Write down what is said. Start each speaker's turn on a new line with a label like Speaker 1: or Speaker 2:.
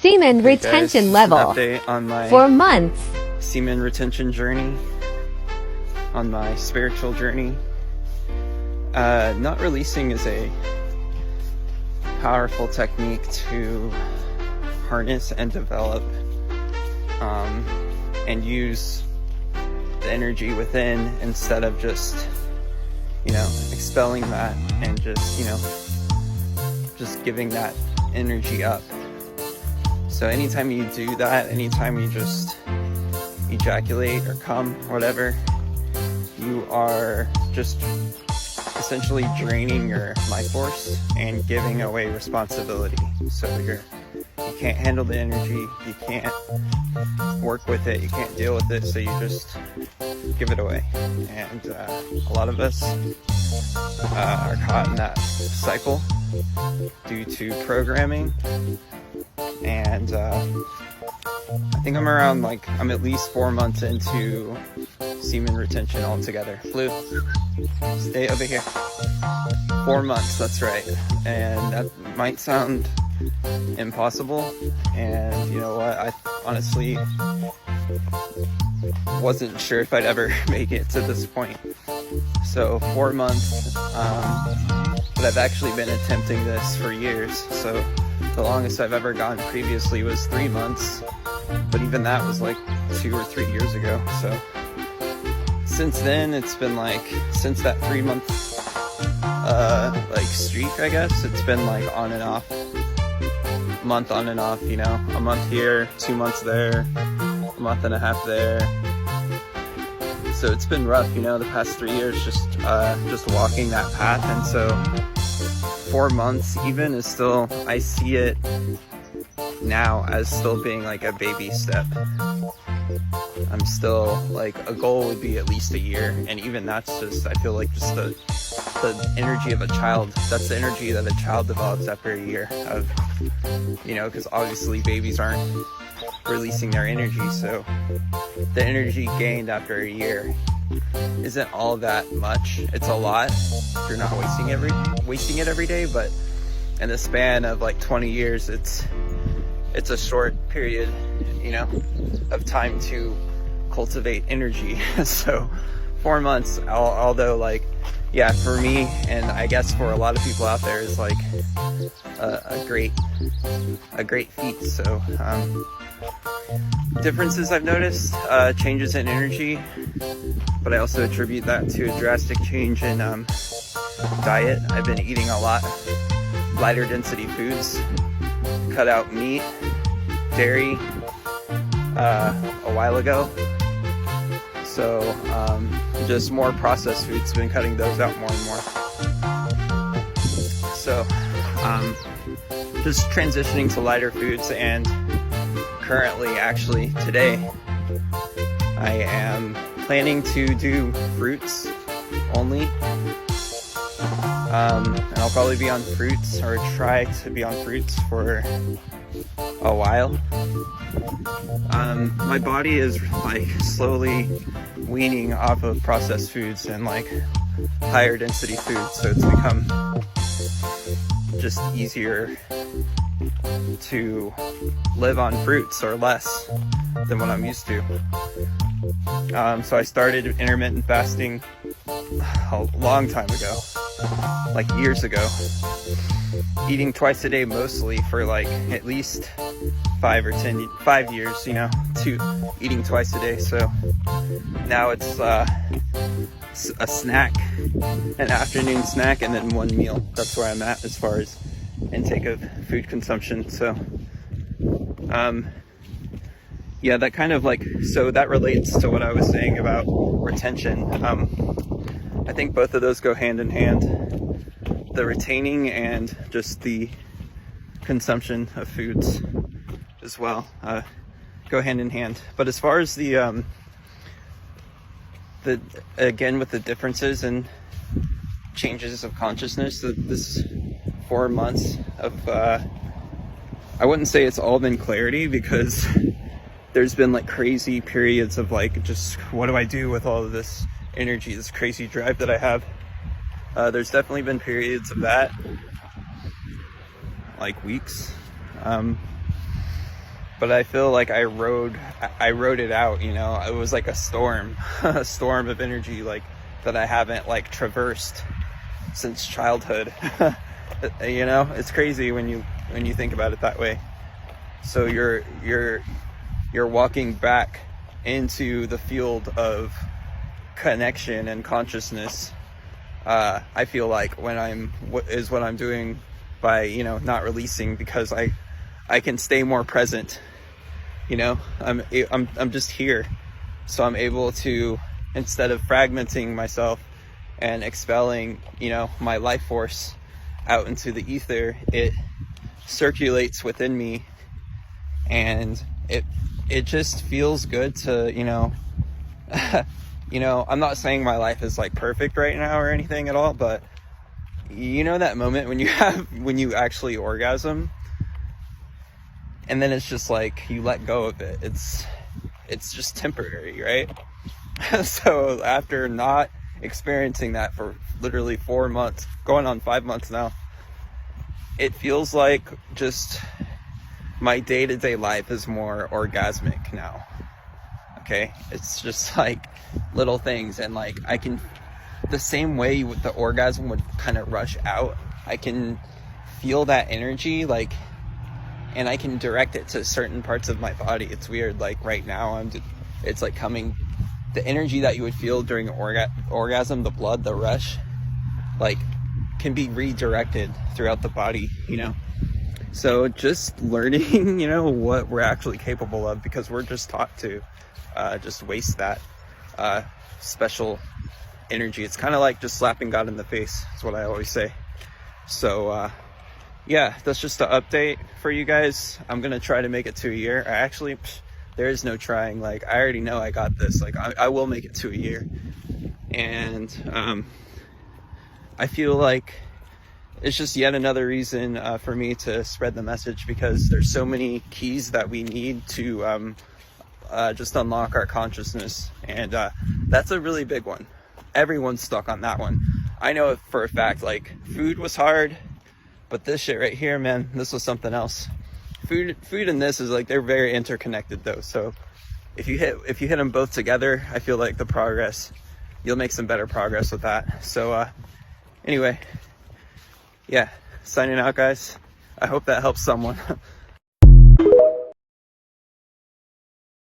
Speaker 1: semen
Speaker 2: Hey
Speaker 1: retention
Speaker 2: guys,
Speaker 1: level
Speaker 2: an update on my
Speaker 1: for months.
Speaker 2: semen retention journey, on my spiritual journey. Not releasing is a powerful technique to harness and develop and use the energy within instead of just, expelling that and just giving that energy up. So anytime you do that, anytime you just ejaculate or come, whatever, you are just essentially draining your life force and giving away responsibility. So you can't handle the energy, you can't work with it, you can't deal with it, so you just give it away. And a lot of us are caught in that cycle due to programming. And I think I'm at least 4 months into semen retention altogether. Blue, stay over here. 4 months, that's right. And that might sound impossible, and you know what, I honestly wasn't sure if I'd ever make it to this point. So 4 months, but I've actually been attempting this for years. So the longest I've ever gone previously was 3 months, but even that was like 2 or 3 years ago. So since then, it's been since that 3 month streak, I guess, it's been on and off, month on and off, a month here, 2 months there, a month and a half there. So it's been rough, the past 3 years, just walking that path. And so 4 months even is still, I see it now as still being a baby step. I'm still a goal would be at least a year, and even that's just, I feel just the energy of a child. That's the energy that a child develops after a year of, because obviously babies aren't releasing their energy, so the energy gained after a year isn't all that much. It's a lot if you're not wasting it every day, but in the span of 20 years, it's a short period, of time to cultivate energy. So 4 months, although for me, and I guess for a lot of people out there, is a great feat. So differences I've noticed, changes in energy, but I also attribute that to a drastic change in diet. I've been eating a lot lighter density foods, cut out meat, dairy a while ago. So just more processed foods, been cutting those out more and more. So just transitioning to lighter foods, and currently, actually today, I am planning to do fruits only. And I'll probably be on fruits, or try to be on fruits, for a while. My body is slowly weaning off of processed foods and higher density foods, so it's become just easier to live on fruits or less than what I'm used to. So I started intermittent fasting a long time ago, years ago, eating twice a day mostly for at least 5 years, eating twice a day. So now it's a snack, an afternoon snack, and then one meal. That's where I'm at as far as intake of food consumption. So that kind of so that relates to what I was saying about retention. I think both of those go hand in hand. The retaining and just the consumption of foods as well go hand in hand. But as far as the again, with the differences and changes of consciousness, this 4 months of I wouldn't say it's all been clarity, because there's been crazy periods of just what do I do with all of this energy, this crazy drive that I have. There's definitely been periods of that, weeks. but I feel like I rode it out, you know. It was like a storm, a storm of energy, like, that I haven't like traversed since childhood. You know, it's crazy when you think about it that way. So you're walking back into the field of connection and consciousness. I feel like what I'm doing by, you know, not releasing, because I can stay more present. You know, I'm just here, so I'm able to, instead of fragmenting myself and expelling, you know, my life force out into the ether, it circulates within me, and it just feels good to, you know, you know, I'm not saying my life is like perfect right now or anything at all, but you know that moment when you actually orgasm, and then it's just like you let go of it. It's just temporary, right? So after not experiencing that for literally 4 months, going on 5 months now, it feels like just my day-to-day life is more orgasmic now. Okay, it's just like little things, and like I can, the same way with the orgasm would kind of rush out, I can feel that energy, like, and I can direct it to certain parts of my body. It's weird, like right now it's like coming, the energy that you would feel during orgasm, the blood, the rush, like, can be redirected throughout the body, you know. So just learning, you know, what we're actually capable of, because we're just taught to just waste that special energy. It's kind of like just slapping God in the face, is what I always say. So yeah, that's just an update for you guys. I'm gonna try to make it to a year. There is no trying. Like, I already know I got this. Like, I will make it to a year. And I feel like it's just yet another reason for me to spread the message, because there's so many keys that we need to just unlock our consciousness. And that's a really big one. Everyone's stuck on that one. I know it for a fact. Like, food was hard, but this shit right here, man, this was something else. Food and this is like, they're very interconnected though. So if you hit them both together, I feel like you'll make some better progress with that. So anyway, yeah, signing out, guys. I hope that helps someone.